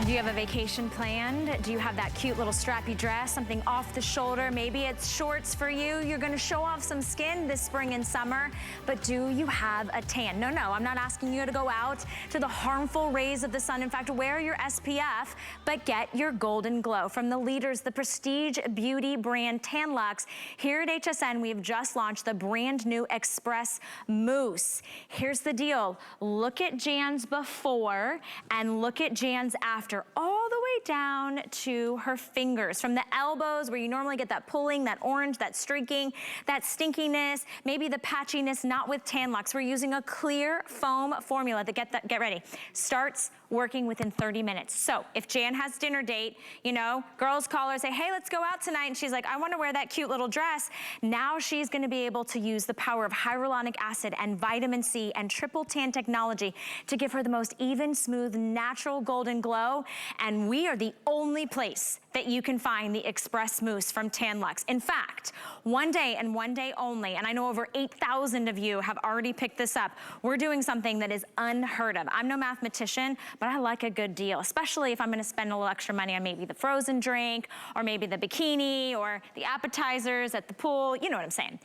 Do you have a vacation planned? Do you have that cute little strappy dress, something off the shoulder? Maybe it's shorts for you. You're gonna show off some skin this spring and summer, but do you have a tan? No, I'm not asking you to go out to the harmful rays of the sun. In fact, wear your SPF, but get your golden glow. From the leaders, the prestige beauty brand TanLuxe, here at HSN, we've just launched the brand new Express Mousse. Here's the deal. Look at Jan's before and look at Jan's after, all the way down to her fingers. From the elbows where you normally get that pulling, that orange, that streaking, that stinkiness, maybe the patchiness, not with TanLuxe. We're using a clear foam formula that, get ready, starts working within 30 minutes. So if Jan has dinner date, you know, girls call her, say, hey, let's go out tonight. And she's like, I want to wear that cute little dress. Now she's going to be able to use the power of hyaluronic acid and vitamin C and triple tan technology to give her the most even, smooth, natural golden glow. And we are the only place that you can find the Express Mousse from TanLuxe. In fact, one day and one day only, and I know over 8,000 of you have already picked this up, we're doing something that is unheard of. I'm no mathematician, but I like a good deal, especially if I'm gonna spend a little extra money on maybe the frozen drink, or maybe the bikini, or the appetizers at the pool, you know what I'm saying.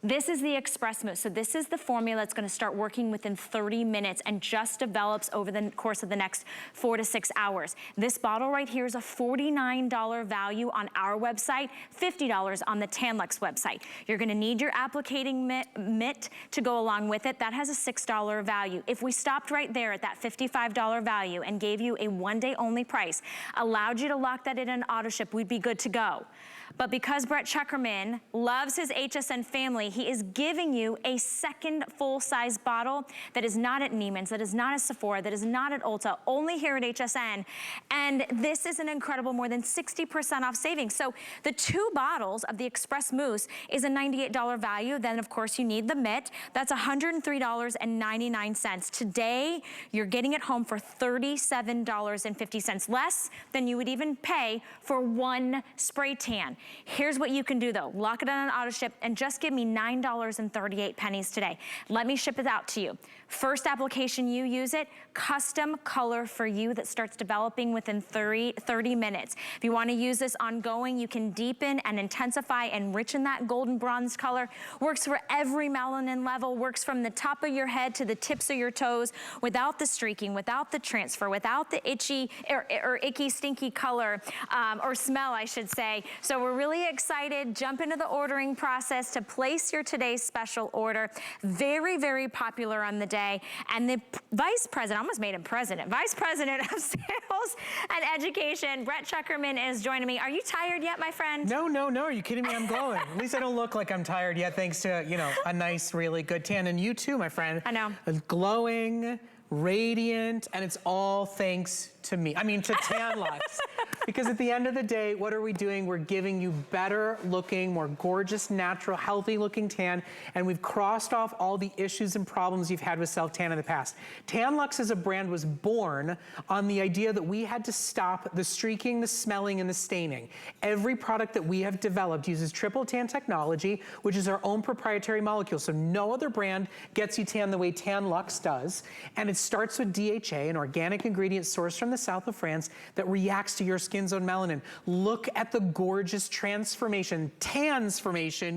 This is the Express Mousse. So this is the formula that's gonna start working within 30 minutes and just develops over the course of the next 4 to 6 hours. This bottle right here is a $49 value on our website, $50 on the TanLuxe website. You're gonna need your applicating mitt to go along with it. That has a $6 value. If we stopped right there at that $55 value and gave you a one-day only price, allowed you to lock that in an AutoShip, we'd be good to go. But because Brett Chuckerman loves his HSN family, he is giving you a second full-size bottle that is not at Neiman's, that is not at Sephora, that is not at Ulta, only here at HSN. And this is an incredible more than 60% off savings. So the 2 bottles of the Express Mousse is a $98 value. Then of course you need the mitt. That's $103.99. Today, you're getting it home for $37.50, less than you would even pay for one spray tan. Here's what you can do though. Lock it on an AutoShip and just give me $9.38 today. Let me ship it out to you. First application you use it, custom color for you that starts developing within 30 minutes. If you want to use this ongoing, you can deepen and intensify and enrichen that golden bronze color. Works for every melanin level, works from the top of your head to the tips of your toes without the streaking, without the transfer, without the itchy or icky, stinky color or smell, I should say. So we're really excited. Jump into the ordering process to place your today's special order. Very, very popular on the day. And the Vice President, I almost made him President, Vice President of Sales and Education, Brett Chuckerman, is joining me. Are you tired yet, my friend? No, are you kidding me? I'm glowing. At least I don't look like I'm tired yet, thanks to, you know, a nice, really good tan. And you too, my friend. I know. Glowing, radiant, and it's all thanks to me. I mean, to TanLuxe. Because at the end of the day, what are we doing? We're giving you better looking, more gorgeous, natural, healthy looking tan, and we've crossed off all the issues and problems you've had with SelfTan in the past. TanLuxe as a brand was born on the idea that we had to stop the streaking, the smelling, and the staining. Every product that we have developed uses triple tan technology, which is our own proprietary molecule. So no other brand gets you tan the way TanLuxe does. And it starts with DHA, an organic ingredient sourced from the south of France that reacts to your skin's own melanin. Look at the gorgeous transformation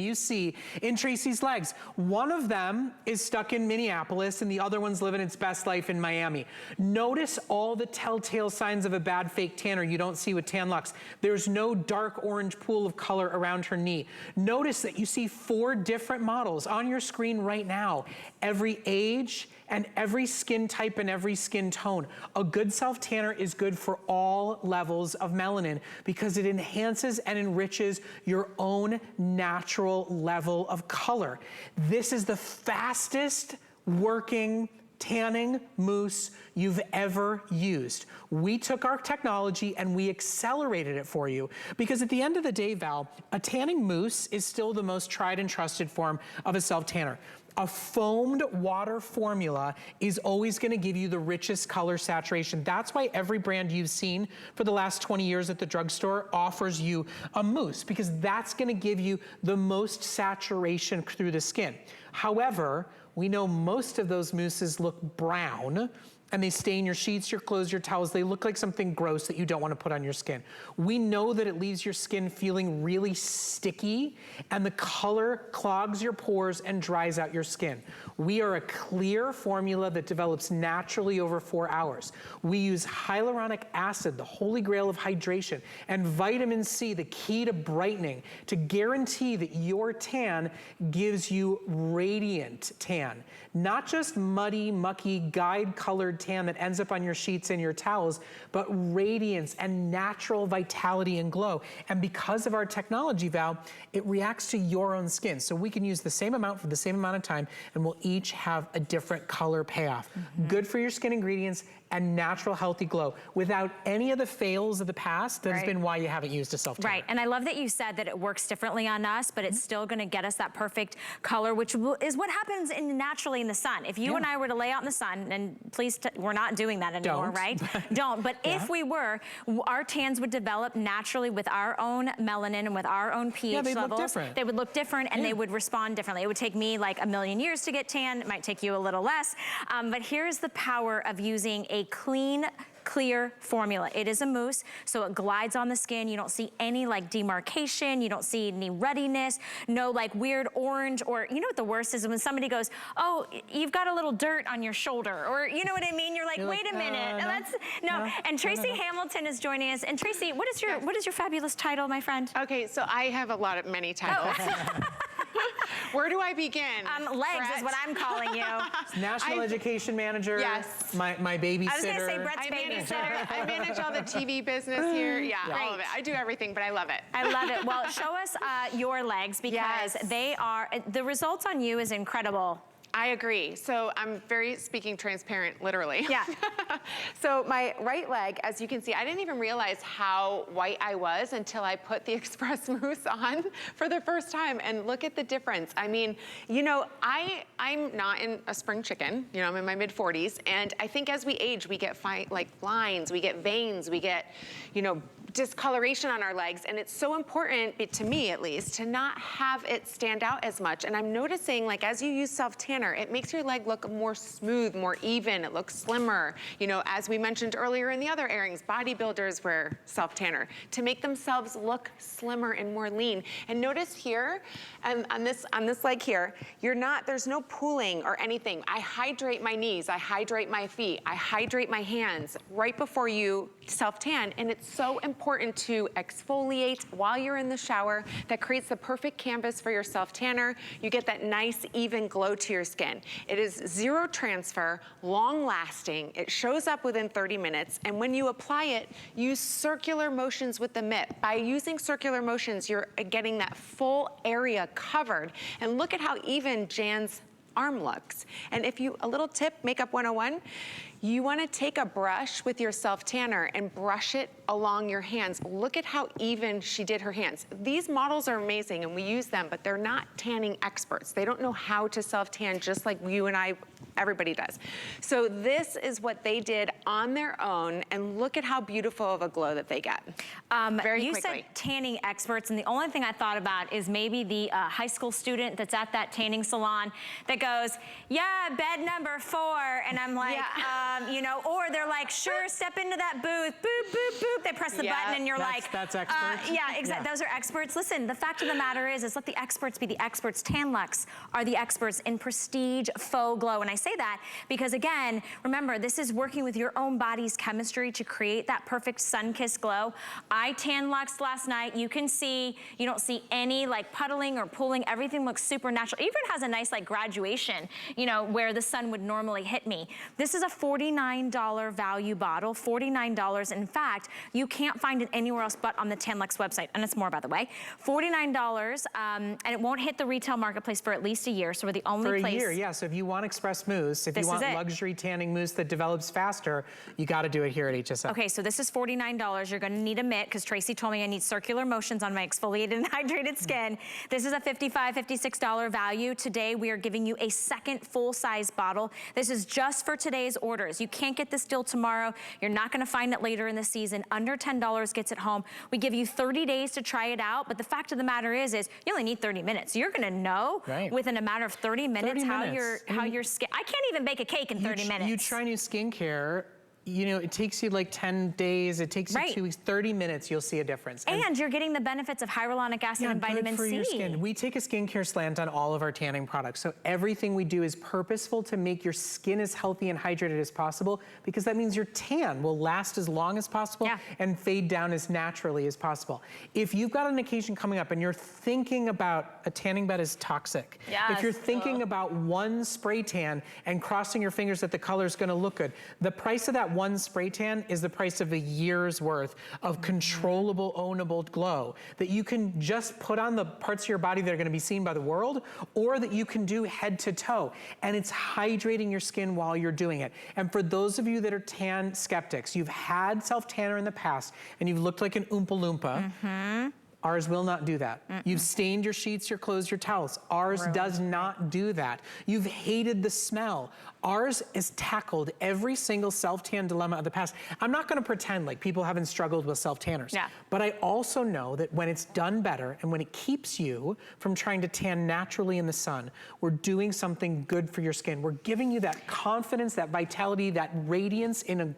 you see in Tracy's legs. One of them is stuck in Minneapolis and the other one's living its best life in Miami. Notice all the telltale signs of a bad fake tanner you don't see with TanLuxe. There's no dark orange pool of color around her knee. Notice that you see 4 different models on your screen right now. Every age and every skin type and every skin tone. A good self-tanner is good for all levels of melanin because it enhances and enriches your own natural level of color. This is the fastest working tanning mousse you've ever used. We took our technology and we accelerated it for you because at the end of the day, Val, a tanning mousse is still the most tried and trusted form of a self-tanner. A foamed water formula is always gonna give you the richest color saturation. That's why every brand you've seen for the last 20 years at the drugstore offers you a mousse, because that's gonna give you the most saturation through the skin. However, we know most of those mousses look brown and they stain your sheets, your clothes, your towels. They look like something gross that you don't want to put on your skin. We know that it leaves your skin feeling really sticky, and the color clogs your pores and dries out your skin. We are a clear formula that develops naturally over 4 hours. We use hyaluronic acid, the holy grail of hydration, and vitamin C, the key to brightening, to guarantee that your tan gives you radiant tan. Not just muddy, mucky, guide-colored tan that ends up on your sheets and your towels, but radiance and natural vitality and glow. And because of our technology, Val, it reacts to your own skin. So we can use the same amount for the same amount of time, and we'll each have a different color payoff. Good for your skin ingredients and natural, healthy glow without any of the fails of the past. That's been why you haven't used a SelfTan. Right, and I love that you said that it works differently on us, but it's still gonna get us that perfect color, which is what happens naturally in the sun. If you and I were to lay out in the sun, and please, we're not doing that anymore, right? Don't, but if we were, our tans would develop naturally with our own melanin and with our own pH levels. Look different. They would look different, and they would respond differently. It would take me like 1,000,000 years to get tan. It might take you a little less, but here's the power of using a clean, clear formula. It is a mousse, so it glides on the skin. You don't see any like demarcation. You don't see any ruddiness, no like weird orange, or you know what the worst is when somebody goes, oh, you've got a little dirt on your shoulder, or you know what I mean? You're like, wait a minute. No. And Tracy Hamilton is joining us. And Tracy, what is your fabulous title, my friend? Okay, so I have many titles. Where do I begin? Legs is what I'm calling you. National Education Manager. Yes. My babysitter. I was gonna say Brett's babysitter. I manage all the TV business here. Yeah, all of it. I do everything, but I love it. I love it. Well, show us your legs, because they are, the results on you is incredible. I agree. So I'm speaking transparent, literally. Yeah. So my right leg, as you can see, I didn't even realize how white I was until I put the Express Mousse on for the first time, and look at the difference. I mean, you know, I'm not in a spring chicken, you know, I'm in my mid-40s, and I think as we age, we get like lines, we get veins, we get, you know, discoloration on our legs, and it's so important, to me at least, to not have it stand out as much. And I'm noticing, like, as you use self-tanner, it makes your leg look more smooth, more even, it looks slimmer. You know, as we mentioned earlier in the other airings, bodybuilders wear self-tanner to make themselves look slimmer and more lean. And notice here, and on this leg here, there's no pooling or anything. I hydrate my knees, I hydrate my feet, I hydrate my hands right before you self-tan, and it's so important to exfoliate while you're in the shower. That creates the perfect canvas for your self-tanner. You get that nice, even glow to your skin. It is zero transfer, long-lasting. It shows up within 30 minutes, and when you apply it, use circular motions with the mitt. By using circular motions, you're getting that full area covered. And look at how even Jan's arm looks. And if you, a little tip, Makeup 101, you wanna take a brush with your self-tanner and brush it along your hands. Look at how even she did her hands. These models are amazing and we use them, but they're not tanning experts. They don't know how to self-tan just like you and I, everybody does. So this is what they did on their own, and look at how beautiful of a glow that they get. Very you quickly. said tanning experts, and the only thing I thought about is maybe the high school student that's at that tanning salon that goes, yeah, bed number 4, and I'm like, you know, or they're like, sure, step into that booth, boop, boop, boop. They press the button, and you're like, that's experts. yeah, exactly. Those are experts. Listen, the fact of the matter is let the experts be the experts. TanLuxe are the experts in prestige faux glow, and I say that because, again, remember, this is working with your own body's chemistry to create that perfect sun-kissed glow. I TanLuxed last night. You can see, you don't see any like puddling or pooling. Everything looks super natural. Even has a nice like graduation, you know, where the sun would normally hit me. This is a $49 value bottle, $49. In fact, you can't find it anywhere else but on the TanLuxe website, and it's more, by the way. $49, and it won't hit the retail marketplace for at least a year, so we're the only place. For a year, yeah, so if you want Express Mousse, if you want luxury tanning mousse that develops faster, you gotta do it here at HSN. Okay, so this is $49. You're gonna need a mitt, because Tracy told me I need circular motions on my exfoliated and hydrated skin. This is a $55, $56 value. Today, we are giving you a second full-size bottle. This is just for today's orders. is. You can't get this deal tomorrow. You're not gonna find it later in the season. Under $10 gets it home. We give you 30 days to try it out, but the fact of the matter is you only need 30 minutes. You're gonna know within a matter of 30 minutes, how your skin, I can't even bake a cake in 30 minutes. You try new skincare, you know, it takes you like 10 days, it takes you 2 weeks, 30 minutes, you'll see a difference. And you're getting the benefits of hyaluronic acid and vitamin C. Your skin. We take a skincare slant on all of our tanning products. So everything we do is purposeful to make your skin as healthy and hydrated as possible, because that means your tan will last as long as possible and fade down as naturally as possible. If you've got an occasion coming up and you're thinking about a tanning bed is toxic, if you're thinking about one spray tan and crossing your fingers that the color's gonna look good, the price of that one spray tan is the price of a year's worth of controllable, ownable glow that you can just put on the parts of your body that are gonna be seen by the world, or that you can do head to toe. And it's hydrating your skin while you're doing it. And for those of you that are tan skeptics, you've had self-tanner in the past and you've looked like an Oompa Loompa, ours will not do that. You've stained your sheets, your clothes, your towels. Ours does not do that. You've hated the smell. Ours has tackled every single self-tan dilemma of the past. I'm not gonna pretend like people haven't struggled with self-tanners, but I also know that when it's done better and when it keeps you from trying to tan naturally in the sun, we're doing something good for your skin. We're giving you that confidence, that vitality, that radiance in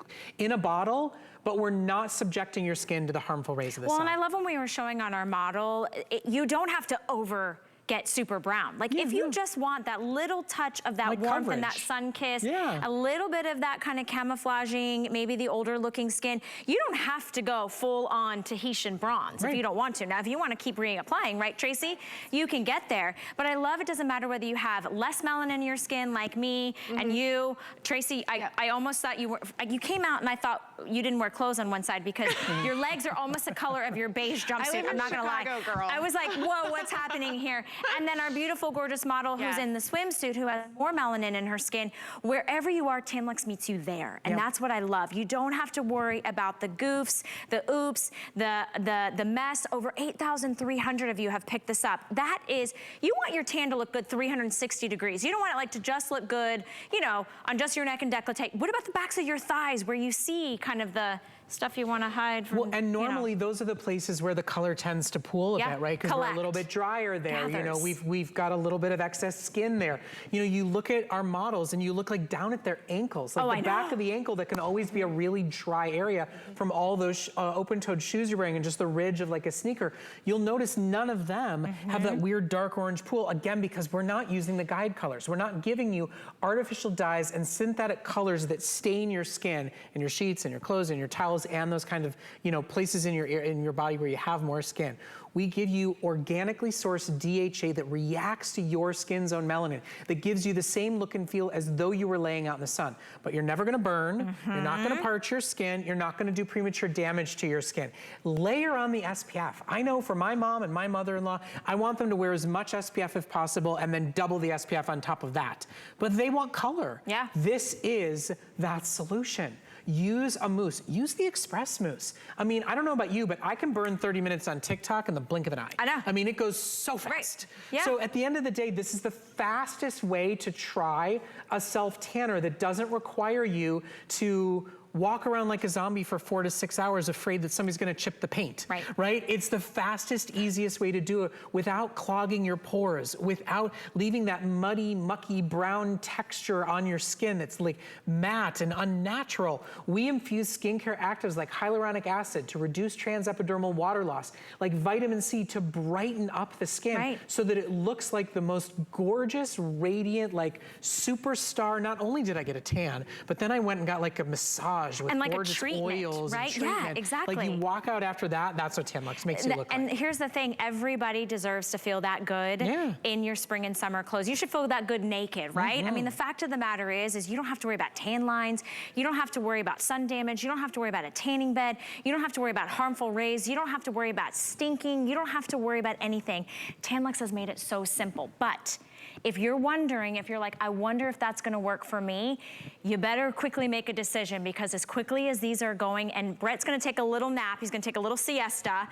a bottle, but we're not subjecting your skin to the harmful rays of the sun. Well, and I love when we were showing on our model, you don't have to get super brown. Like if you just want that little touch of that warmth and that sun kiss, a little bit of that kind of camouflaging, maybe the older looking skin, you don't have to go full on Tahitian bronze if you don't want to. Now, if you want to keep reapplying, right, Tracy, you can get there. But I love it doesn't matter whether you have less melanin in your skin like me and you. Tracy, I almost thought you came out and I thought you didn't wear clothes on one side because your legs are almost the color of your beige jumpsuit. I'm not gonna lie. Girl. I was like, whoa, what's happening here? And then our beautiful, gorgeous model who's in the swimsuit, who has more melanin in her skin. Wherever you are, TanLuxe meets you there. And that's what I love. You don't have to worry about the goofs, the oops, the mess. Over 8,300 of you have picked this up. That is, you want your tan to look good 360 degrees. You don't want it like to just look good, you know, on just your neck and décolleté. What about the backs of your thighs where you see kind of the stuff you want to hide from, well, and normally those are the places where the color tends to pool a bit, right? Because we're a little bit drier there. You know, we've got a little bit of excess skin there. You know, you look at our models and you look like down at their ankles, like the back of the ankle that can always be a really dry area from all those open-toed shoes you're wearing and just the ridge of like a sneaker. You'll notice none of them have that weird dark orange pool, again, because we're not using the guide colors. We're not giving you artificial dyes and synthetic colors that stain your skin and your sheets and your clothes and your towels and those kind of, you know, places in your body where you have more skin. We give you organically sourced DHA that reacts to your skin's own melanin, that gives you the same look and feel as though you were laying out in the sun. But you're never gonna burn, you're not gonna parch your skin, you're not gonna do premature damage to your skin. Layer on the SPF. I know for my mom and my mother-in-law, I want them to wear as much SPF as possible and then double the SPF on top of that. But they want color. This is that solution. Use a mousse. Use the Express mousse. I mean, I don't know about you, but I can burn 30 minutes on TikTok in the blink of an eye. I know. I mean, it goes so fast. So at the end of the day, this is the fastest way to try a self-tanner that doesn't require you to walk around like a zombie for 4 to 6 hours afraid that somebody's gonna chip the paint, right? It's the fastest, easiest way to do it without clogging your pores, without leaving that muddy, mucky, brown texture on your skin that's like matte and unnatural. We infuse skincare actives like hyaluronic acid to reduce transepidermal water loss, like vitamin C to brighten up the skin so that it looks like the most gorgeous, radiant, like superstar. Not only did I get a tan, but then I went and got like a massage with and like gorgeous oils and treatment. Yeah, exactly. Like you walk out after that, that's what TanLuxe makes you look like. And here's the thing, everybody deserves to feel that good in your spring and summer clothes. You should feel that good naked, right? I mean, the fact of the matter is you don't have to worry about tan lines, you don't have to worry about sun damage, you don't have to worry about a tanning bed, you don't have to worry about harmful rays, you don't have to worry about stinking, you don't have to worry about anything. TanLuxe has made it so simple, but If you're wondering, if you're like, I wonder if that's gonna work for me, you better quickly make a decision, because as quickly as these are going, and Brett's gonna take a little nap, he's gonna take a little siesta,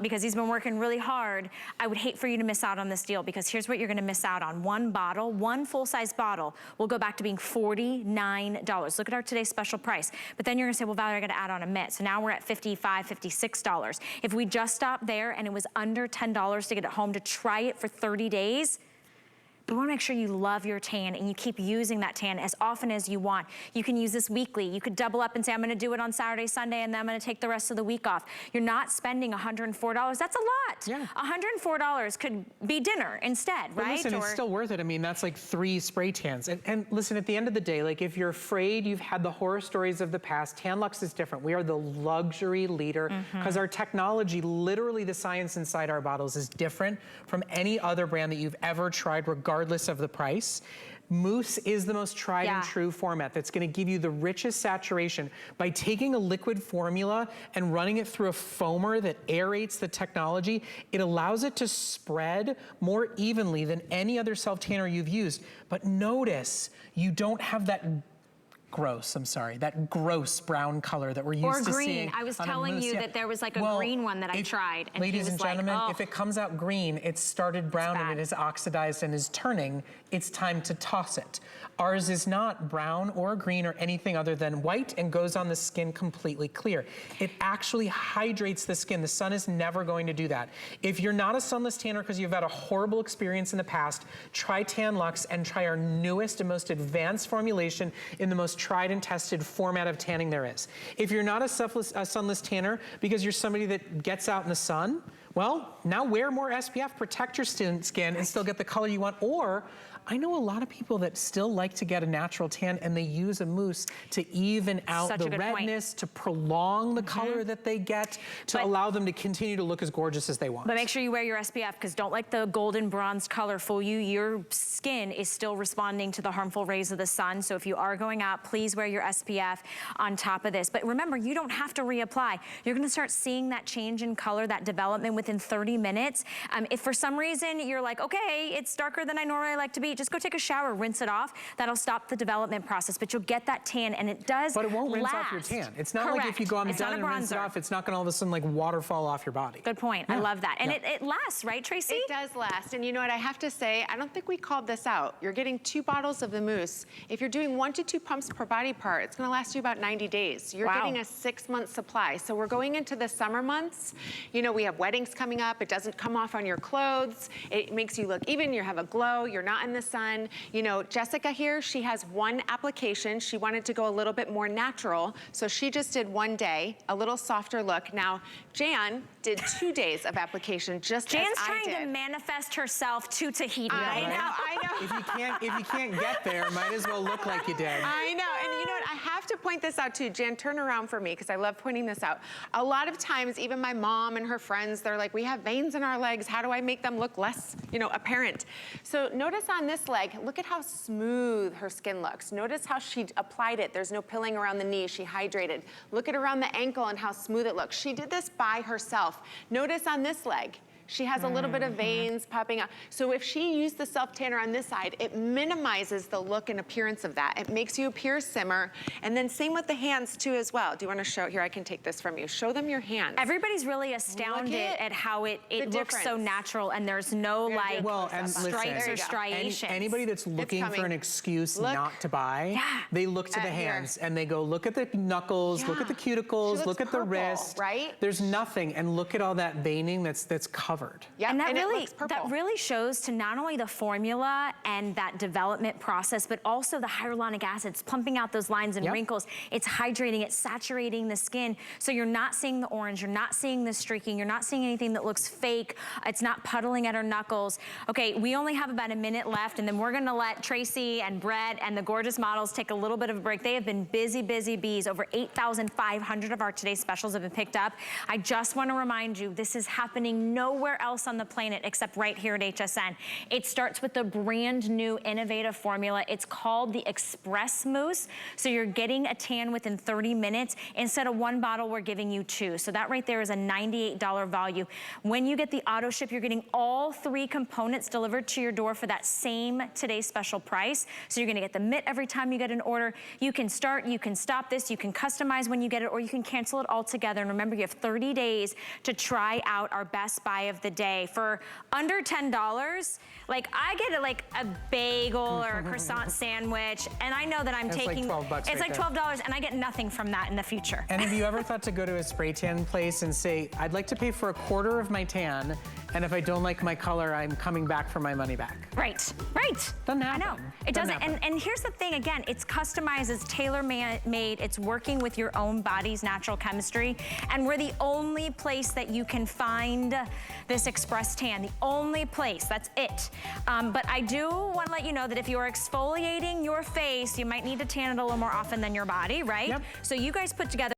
because he's been working really hard, I would hate for you to miss out on this deal, because here's what you're gonna miss out on. One bottle, one full-size bottle will go back to being $49. Look at our today's special price. But then you're gonna say, well, Valerie, I gotta add on a mitt. So now we're at $55, $56. If we just stopped there and it was under $10 to get it home to try it for 30 days, but we wanna make sure you love your tan and you keep using that tan as often as you want. You can use this weekly. You could double up and say, I'm gonna do it on Saturday, Sunday, and then I'm gonna take the rest of the week off. You're not spending $104. That's a lot. Yeah. $104 could be dinner instead, but right? listen, it's still worth it. I mean, that's like 3 spray tans. And listen, at the end of the day, like if you're afraid, you've had the horror stories of the past, TanLuxe is different. We are the luxury leader because our technology, literally the science inside our bottles, is different from any other brand that you've ever tried, regardless of the price. Mousse is the most tried and true format that's gonna give you the richest saturation. By taking a liquid formula and running it through a foamer that aerates the technology, it allows it to spread more evenly than any other self-tanner you've used. But notice, you don't have that that gross brown color that we're used to seeing. Or green. I was on telling you that there was like a green one that I tried. And ladies and gentlemen, like, oh, if it comes out green, it started brown and it is oxidized and is turning, it's time to toss it. Ours is not brown or green or anything other than white and goes on the skin completely clear. It actually hydrates the skin. The sun is never going to do that. If you're not a sunless tanner because you've had a horrible experience in the past, try TanLuxe and try our newest and most advanced formulation in the most tried and tested format of tanning there is. If you're not a sunless tanner because you're somebody that gets out in the sun, well, now wear more SPF, protect your skin and still get the color you want. Or I know a lot of people that still like to get a natural tan and they use a mousse to even out the redness, to prolong the color that they get, to allow them to continue to look as gorgeous as they want. But make sure you wear your SPF, because don't let the golden bronze color fool you. Your skin is still responding to the harmful rays of the sun. So if you are going out, please wear your SPF on top of this. But remember, you don't have to reapply. You're gonna start seeing that change in color, that development within 30 minutes. If for some reason you're like, okay, it's darker than I normally like to be, just go take a shower, rinse it off. That'll stop the development process, but you'll get that tan, and it does But it won't rinse off your tan. It's not like if you go, I'm done and rinse it off, it's not gonna all of a sudden like waterfall off your body. Good point. I love that. And it lasts, right, Tracy? It does last. And you know what, I have to say, I don't think we called this out. You're getting 2 bottles of the mousse. If you're doing 1 to 2 pumps per body part, it's gonna last you about 90 days. You're getting a 6-month supply. So we're going into the summer months. You know, we have weddings coming up. It doesn't come off on your clothes. It makes you look even. You have a glow. You're not in the sun. You know, Jessica here, she has 1 application. She wanted to go a little bit more natural. So she just did 1 day, a little softer look. Now, Jan did 2 days of application, just Jan's as I did. trying to manifest herself to Tahiti. I know. If you can't get there, might as well look like you did. I know, and you know what, I have to point this out too. Jan, turn around for me, because I love pointing this out. A lot of times, even my mom and her friends, they're like, we have veins in our legs. How do I make them look less, you know, apparent? So notice on this leg, look at how smooth her skin looks. Notice how she applied it. There's no pilling around the knee. She hydrated. Look at around the ankle and how smooth it looks. She did this by herself. Notice on this leg, she has a little bit of veins popping out. So if she used the self-tanner on this side, it minimizes the look and appearance of that. It makes you appear simmer. And then same with the hands too as well. Do you want to show, here, I can take this from you. Show them your hands. Everybody's really astounded at how it looks so natural, and there's no like stripes or striations. Anybody that's looking for an excuse not to buy, they look to the hands and they go, look at the knuckles, look at the cuticles, look at the wrist. Right? There's nothing, and look at all that veining that's covered. Yep, and that really shows to not only the formula and that development process, but also the hyaluronic acids pumping out those lines and wrinkles. It's hydrating, it's saturating the skin. So you're not seeing the orange, you're not seeing the streaking, you're not seeing anything that looks fake. It's not puddling at our knuckles. Okay, we only have about a minute left, and then we're gonna let Tracy and Brett and the gorgeous models take a little bit of a break. They have been busy, busy bees. Over 8,500 of our today's specials have been picked up. I just wanna remind you, this is happening nowhere anywhere else on the planet except right here at HSN. It starts with the brand new innovative formula. It's called the Express Mousse. So you're getting a tan within 30 minutes. Instead of one bottle, we're giving you 2. So that right there is a $98 value. When you get the auto ship, you're getting all 3 components delivered to your door for that same today's special price. So you're gonna get the mitt every time you get an order. You can start, you can stop this, you can customize when you get it, or you can cancel it all together. And remember, you have 30 days to try out our best buy of the day. For under $10, like I get a bagel or a croissant sandwich, and I know that I'm taking, like 12 bucks it's right like $12, and I get nothing from that in the future. And have you ever thought to go to a spray tan place and say, I'd like to pay for a quarter of my tan, and if I don't like my color, I'm coming back for my money back? Right, right. Doesn't happen. I know, it doesn't, and here's the thing, again, it's customized, it's tailor-made, it's working with your own body's natural chemistry, and we're the only place that you can find this Express Tan, the only place, that's it. But I do want to let you know that if you're exfoliating your face, you might need to tan it a little more often than your body, right? Yep. So you guys put together